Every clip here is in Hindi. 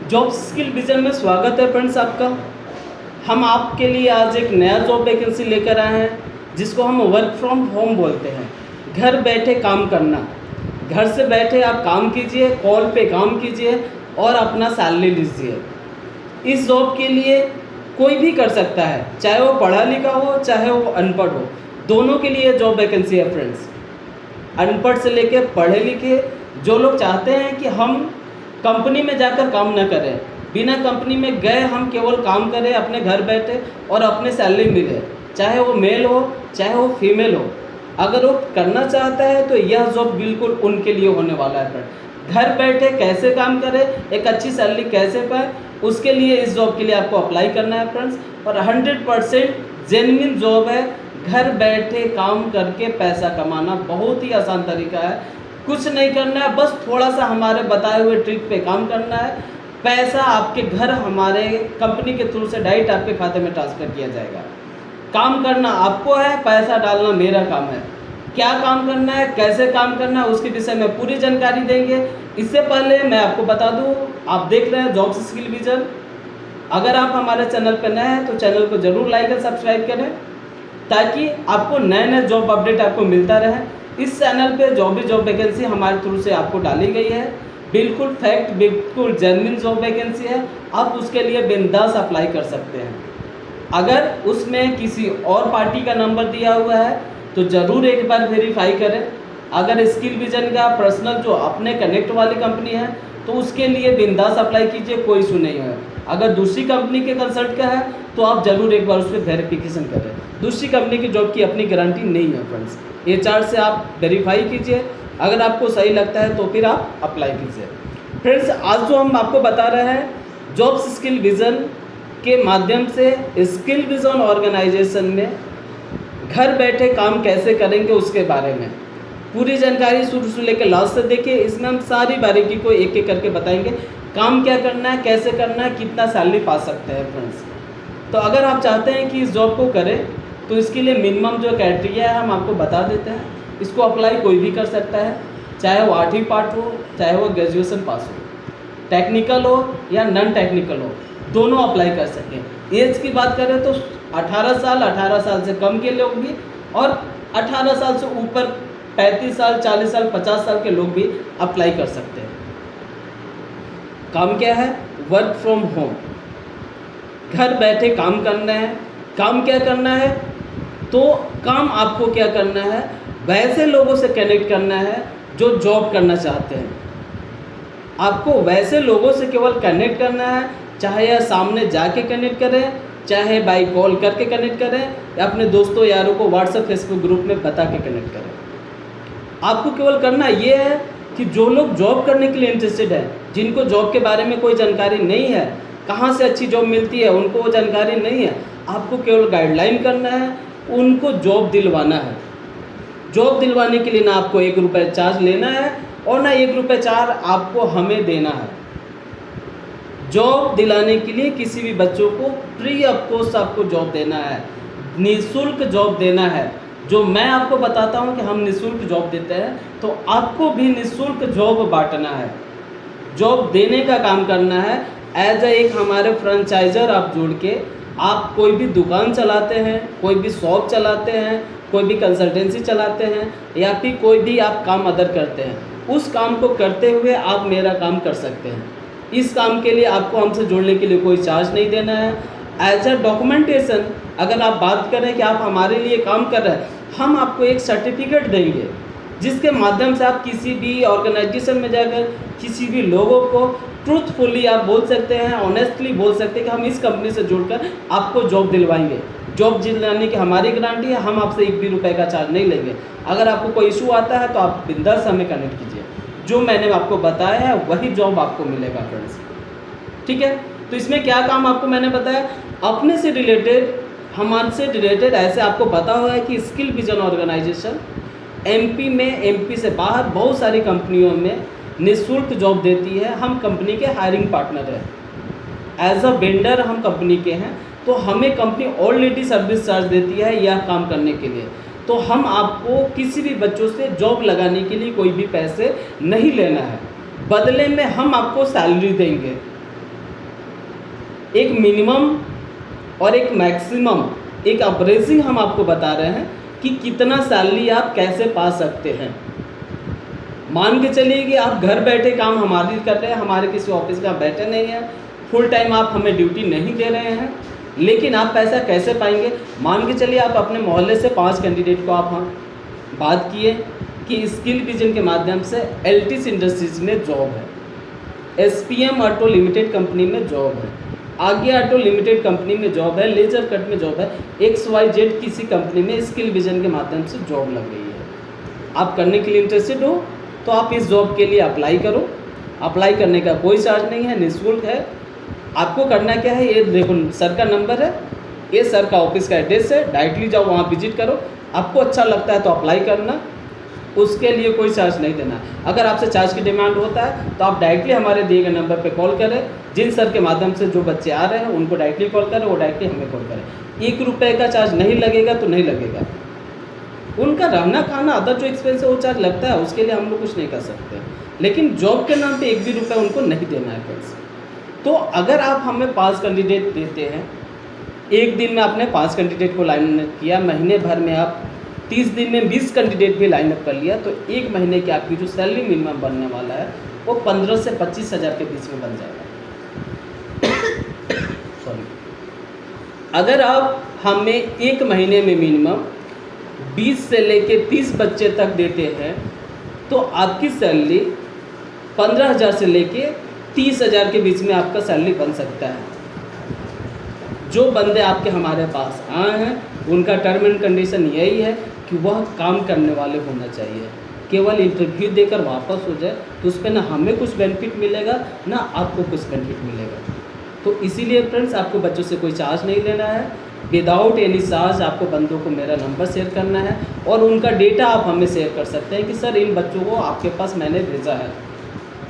जॉब स्किल विजन में स्वागत है फ्रेंड्स आपका। हम आपके लिए आज एक नया जॉब वैकेंसी लेकर आए हैं जिसको हम वर्क फ्रॉम होम बोलते हैं। घर बैठे काम करना, घर से बैठे आप काम कीजिए, कॉल पे काम कीजिए और अपना सैलरी लीजिए। इस जॉब के लिए कोई भी कर सकता है, चाहे वो पढ़ा लिखा हो चाहे वो अनपढ़ हो, दोनों के लिए जॉब वैकेंसी है फ्रेंड्स। अनपढ़ से लेके पढ़े लिखे जो लोग चाहते हैं कि हम कंपनी में जाकर काम न करें, बिना कंपनी में गए हम केवल काम करें अपने घर बैठे और अपने सैलरी मिले, चाहे वो मेल हो चाहे वो फीमेल हो। अगर वो करना चाहता है तो यह जॉब बिल्कुल उनके लिए होने वाला है फ्रेंड। घर बैठे कैसे काम करें, एक अच्छी सैलरी कैसे पाए, उसके लिए इस जॉब के लिए आपको अप्लाई करना है फ्रेंड्स। और 100% जेन्युइन जॉब है। घर बैठे काम करके पैसा कमाना बहुत ही आसान तरीका है। कुछ नहीं करना है, बस थोड़ा सा हमारे बताए हुए ट्रिक पे काम करना है। पैसा आपके घर हमारे कंपनी के थ्रू से डायरेक्ट आपके खाते में ट्रांसफ़र किया जाएगा। काम करना आपको है, पैसा डालना मेरा काम है। क्या काम करना है, कैसे काम करना है, उसके विषय में पूरी जानकारी देंगे। इससे पहले मैं आपको बता दूं, आप देख रहे हैं जॉब स्किल विजन। अगर आप हमारे चैनल पर नए हैं तो चैनल को ज़रूर लाइक और सब्सक्राइब करें ताकि आपको नए नए जॉब अपडेट आपको मिलता रहे। इस चैनल पे जॉब वैकेंसी हमारे थ्रू से आपको डाली गई है, बिल्कुल फैक्ट, बिल्कुल जेन्युइन जॉब वैकेंसी है। आप उसके लिए बिंदास अप्लाई कर सकते हैं। अगर उसमें किसी और पार्टी का नंबर दिया हुआ है तो ज़रूर एक बार वेरीफाई करें। अगर स्किल विजन का पर्सनल जो अपने कनेक्ट वाली कंपनी है तो उसके लिए बिंदास अप्लाई कीजिए, कोई इशू नहीं है। अगर दूसरी कंपनी के कंसल्ट का है तो आप ज़रूर एक बार उस पर वेरिफिकेशन करें। दूसरी कंपनी की जॉब की अपनी गारंटी नहीं है फ्रेंड्स। HR से आप वेरीफाई कीजिए, अगर आपको सही लगता है तो फिर आप अप्लाई कीजिए। फ्रेंड्स, आज जो हम आपको बता रहे हैं जॉब स्किल विजन के माध्यम से स्किल विजन ऑर्गेनाइजेशन में घर बैठे काम कैसे करेंगे उसके बारे में पूरी जानकारी शुरू से लेकर लास्ट तक देखिए। इसमें हम सारी बारीकी को एक एक करके बताएंगे। काम क्या करना है, कैसे करना है, कितना सैलरी पा सकते हैं फ्रेंड्स। तो अगर आप चाहते हैं कि इस जॉब को करें तो इसके लिए मिनिमम जो क्राइटेरिया है हम आपको बता देते हैं। इसको अप्लाई कोई भी कर सकता है, चाहे वो 8वीं पास हो चाहे वो ग्रेजुएशन पास हो, टेक्निकल हो या नॉन टेक्निकल हो, दोनों अप्लाई कर सकें। एज की बात करें तो 18 साल, 18 साल से कम के लोग भी और 18 साल से ऊपर 35 साल, 40 साल, 50 साल के लोग भी अप्लाई कर सकते हैं। काम क्या है, वर्क फ्रॉम होम, घर बैठे काम करना है। काम क्या करना है, तो काम आपको क्या करना है, वैसे लोगों से कनेक्ट करना है जो जॉब करना चाहते हैं। आपको वैसे लोगों से केवल कनेक्ट करना है, चाहे या सामने जाके कनेक्ट करें, चाहे बाई कॉल करके कनेक्ट करें या अपने दोस्तों यारों को व्हाट्सएप फेसबुक ग्रुप में बता के कनेक्ट करें। आपको केवल करना ये है कि जो लोग जॉब करने के लिए इंटरेस्टेड है, जिनको जॉब के बारे में कोई जानकारी नहीं है, कहाँ से अच्छी जॉब मिलती है उनको वो जानकारी नहीं है, आपको केवल गाइडलाइन करना है, उनको जॉब दिलवाना है। जॉब दिलवाने के लिए ना आपको 1 रुपये चार्ज लेना है और ना 1 रुपये चार्ज आपको हमें देना है। जॉब दिलाने के लिए किसी भी बच्चों को फ्री ऑफ कॉस्ट आपको जॉब देना है, निःशुल्क जॉब देना है। जो मैं आपको बताता हूं कि हम निःशुल्क जॉब देते हैं तो आपको भी निःशुल्क जॉब बांटना है, जॉब देने का काम करना है। एज एक हमारे फ्रेंचाइजर आप जुड़ के आप कोई भी दुकान चलाते हैं, कोई भी शॉप चलाते हैं, कोई भी कंसल्टेंसी चलाते हैं या फिर कोई भी आप काम अदर करते हैं, उस काम को करते हुए आप मेरा काम कर सकते हैं। इस काम के लिए आपको हमसे जुड़ने के लिए कोई चार्ज नहीं देना है। एज अ डॉक्यूमेंटेशन अगर आप बात करें कि आप हमारे लिए काम कर रहे हैं, हम आपको एक सर्टिफिकेट देंगे जिसके माध्यम से आप किसी भी ऑर्गेनाइजेशन में जाकर किसी भी लोगों को ट्रूथफुली आप बोल सकते हैं, ऑनेस्टली बोल सकते हैं कि हम इस कंपनी से जुड़कर आपको जॉब दिलवाएंगे। जॉब दिलाने की हमारी गारंटी है, हम आपसे 1 भी रुपये का चार्ज नहीं लेंगे। अगर आपको कोई इशू आता है तो आप बिंदास हमें कनेक्ट कीजिए, जो मैंने आपको बताया है वही जॉब आपको मिलेगा फ्रेंड्स। ठीक है, तो इसमें क्या काम आपको मैंने बताया, अपने से रिलेटेड, हमारे से रिलेटेड, ऐसे आपको पता हुआ है कि स्किल विजन ऑर्गेनाइजेशन MP में, MP से बाहर बहुत सारी कंपनियों में निःशुल्क जॉब देती है। हम कंपनी के हायरिंग पार्टनर हैं, एज अ वेंडर हम कंपनी के हैं, तो हमें कंपनी ऑलरेडी सर्विस चार्ज देती है यह काम करने के लिए। तो हम आपको किसी भी बच्चों से जॉब लगाने के लिए कोई भी पैसे नहीं लेना है, बदले में हम आपको सैलरी देंगे। एक मिनिमम और एक मैक्सिमम, एक अप्रेजिंग हम आपको बता रहे हैं कि कितना सैलरी आप कैसे पा सकते हैं। मान के चलिए कि आप घर बैठे काम हमारी कर रहे हैं, हमारे किसी ऑफिस में आप बैठे नहीं हैं, फुल टाइम आप हमें ड्यूटी नहीं दे रहे हैं, लेकिन आप पैसा कैसे पाएंगे। मान के चलिए आप अपने मोहल्ले से 5 कैंडिडेट को आप बात किए कि स्किल विजन के माध्यम से एल्टिस इंडस्ट्रीज में जॉब है, SPM ऑटो लिमिटेड कंपनी में जॉब है, आगे ऑटो लिमिटेड कंपनी में जॉब है, लेजर कट में जॉब है, XYZ किसी कंपनी में स्किल विजन के माध्यम से जॉब लग गई है। आप करने के लिए इंटरेस्टेड हो तो आप इस जॉब के लिए अप्लाई करो। अप्लाई करने का कोई चार्ज नहीं है, निःशुल्क है। आपको करना क्या है, ये देखो सर का नंबर है, ये सर का ऑफिस का एड्रेस है, डायरेक्टली जाओ वहाँ विजिट करो। आपको अच्छा लगता है तो अप्लाई करना, उसके लिए कोई चार्ज नहीं देना। अगर आपसे चार्ज की डिमांड होता है तो आप डायरेक्टली हमारे दिए गए नंबर पे कॉल करें। जिन सर के माध्यम से जो बच्चे आ रहे हैं उनको डायरेक्टली कॉल करें, वो डायरेक्टली हमें कॉल करें। 1 रुपये का चार्ज नहीं लगेगा तो नहीं लगेगा। उनका रहना खाना अदर जो एक्सपेंस है वो चार्ज लगता है, उसके लिए हम लोग कुछ नहीं कर सकते, लेकिन जॉब के नाम पे 1 भी रुपये उनको नहीं देना है पैसे। तो अगर आप हमें 5 कैंडिडेट देते हैं, एक दिन में आपने 5 कैंडिडेट को लाइन अप किया, महीने भर में आप 30 दिन में 20 कैंडिडेट भी लाइन अप कर लिया, तो 1 महीने की आपकी जो सैलरी मिनिमम बनने वाला है वो 15 से 25 हज़ार के बीच में बन जाएगा। सॉरी, अगर आप हमें 1 महीने में मिनिमम 20 से लेके 30 बच्चे तक देते हैं तो आपकी सैलरी 15,000 से लेके 30,000 के बीच में आपका सैलरी बन सकता है। जो बंदे आपके हमारे पास आए हैं उनका टर्म एंड कंडीशन यही है कि वह काम करने वाले होना चाहिए। केवल इंटरव्यू देकर वापस हो जाए तो उस पर ना हमें कुछ बेनिफिट मिलेगा ना आपको कुछ बेनिफिट मिलेगा। तो इसीलिए फ्रेंड्स, आपको बच्चों से कोई चार्ज नहीं लेना है। विदाउट एनी चार्ज आपको बंदों को मेरा नंबर शेयर करना है और उनका डेटा आप हमें शेयर कर सकते हैं कि सर इन बच्चों को आपके पास मैंने भेजा है।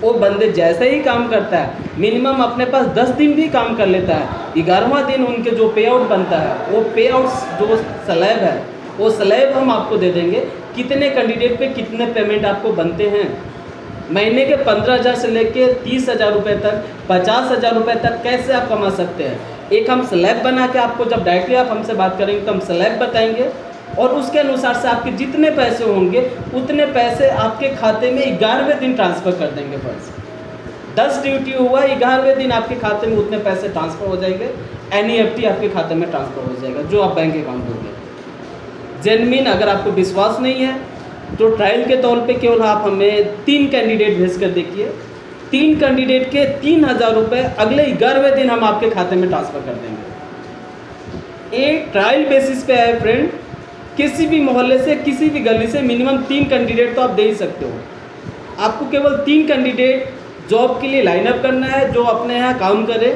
वो बंदे जैसे ही काम करता है, मिनिमम अपने पास 10 दिन भी काम कर लेता है, 11वां दिन उनके जो पे आउट बनता है, वो पे आउट जो स्लैब है वो स्लैब हम आपको दे देंगे। कितने कैंडिडेट पे कितने पेमेंट आपको बनते हैं, महीने के 15,000 से लेके 30,000 रुपये तक, 50,000 रुपये तक कैसे आप कमा सकते हैं। एक हम स्लैब बना के आपको, जब डायरेक्टली आप हमसे बात करेंगे तो हम स्लैब बताएंगे और उसके अनुसार से आपके जितने पैसे होंगे उतने पैसे आपके खाते में 11वें दिन ट्रांसफ़र कर देंगे। फर्स्ट 10 ड्यूटी हुआ, 11वें दिन आपके खाते में उतने पैसे ट्रांसफ़र हो जाएंगे। NEFT आपके खाते में ट्रांसफ़र हो जाएगा जो आप बैंक अकाउंट दोगे। जेन्युइन, अगर आपको विश्वास नहीं है तो ट्रायल के तौर पे केवल आप हमें 3 कैंडिडेट भेज कर देखिए। 3 कैंडिडेट के 3,000 रुपये अगले 11वें दिन हम आपके खाते में ट्रांसफ़र कर देंगे। एक ट्रायल बेसिस पे है फ्रेंड, किसी भी मोहल्ले से, किसी भी गली से मिनिमम 3 कैंडिडेट तो आप दे ही सकते हो। आपको केवल 3 कैंडिडेट जॉब के लिए लाइन अप करना है जो अपने यहाँ काम करे।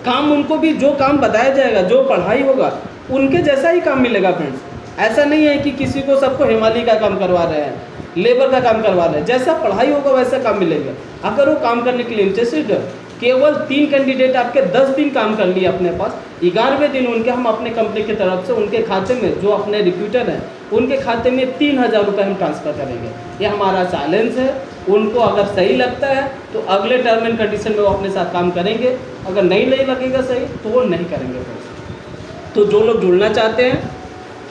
काम उनको भी जो काम बताया जाएगा, जो पढ़ाई होगा उनके जैसा ही काम मिलेगा फ्रेंड्स। ऐसा नहीं है कि किसी को सबको हिमालय का काम करवा रहे हैं, लेबर का काम करवा रहे हैं। जैसा पढ़ाई होगा वैसा काम मिलेगा। अगर वो काम करने के लिए इंटरेस्टेड है, केवल 3 कैंडिडेट आपके 10 दिन काम कर लिए अपने पास, 11वें दिन उनके हम अपने कंपनी की तरफ से उनके खाते में, जो अपने रिक्रूटर हैं उनके खाते में 3,000 रुपये हम ट्रांसफ़र करेंगे। ये हमारा चैलेंज है। उनको अगर सही लगता है तो अगले टर्म एंड कंडीशन में वो अपने साथ काम करेंगे, अगर नहीं लगेगा सही तो वो नहीं करेंगे। तो जो लोग जुड़ना चाहते हैं,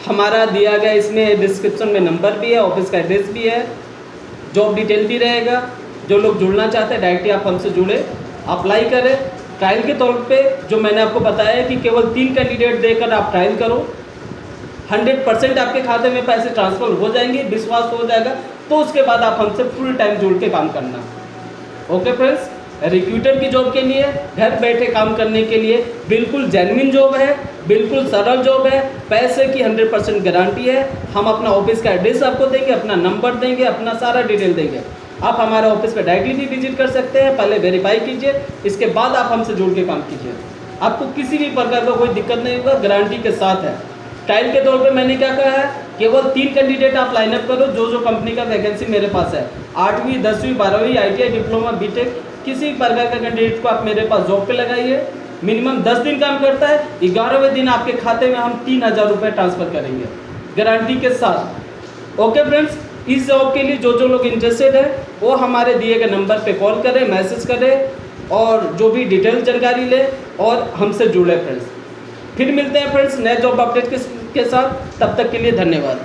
हमारा दिया गया इसमें डिस्क्रिप्शन में नंबर भी है, ऑफिस का एड्रेस भी है, जॉब डिटेल भी रहेगा। जो लोग जुड़ना चाहते हैं डायरेक्टली आप हमसे जुड़े, अप्लाई करें। ट्रायल के तौर पे जो मैंने आपको बताया है कि केवल 3 कैंडिडेट देकर आप ट्रायल करो, 100% आपके खाते में पैसे ट्रांसफ़र हो जाएंगे, विश्वास हो जाएगा, तो उसके बाद आप हमसे फुल टाइम जुड़ के काम करना। ओके फ्रेंड्स, रिक्रूटर की जॉब के लिए, घर बैठे काम करने के लिए बिल्कुल जेन्युइन जॉब है, बिल्कुल सरल जॉब है, पैसे की 100% गारंटी है। हम अपना ऑफिस का एड्रेस आपको देंगे, अपना नंबर देंगे, अपना सारा डिटेल देंगे। आप हमारे ऑफिस पे डायरेक्टली भी विजिट कर सकते हैं, पहले वेरीफाई कीजिए, इसके बाद आप हमसे जुड़ के काम कीजिए। आपको किसी भी प्रकार का कोई दिक्कत नहीं होगा, गारंटी के साथ है। टाइम के तौर पे मैंने क्या कहा है, केवल 3 कैंडिडेट आप लाइनअप करो। जो कंपनी का वैकेंसी मेरे पास है, 8वीं 10वीं 12वीं ITI डिप्लोमा BTech किसी भी प्रकार का कैंडिडेट को आप मेरे पास जॉब पे लगाइए। मिनिमम 10 दिन काम करता है, 11वें दिन आपके खाते में हम 3,000 रुपये ट्रांसफ़र करेंगे गारंटी के साथ। ओके फ्रेंड्स, इस जॉब के लिए जो लोग इंटरेस्टेड है वो हमारे दिए गए नंबर पे कॉल करें, मैसेज करें, और जो भी डिटेल जानकारी ले और हमसे जुड़े फ्रेंड्स। फिर मिलते हैं फ्रेंड्स नए जॉब अपडेट के साथ। तब तक के लिए धन्यवाद।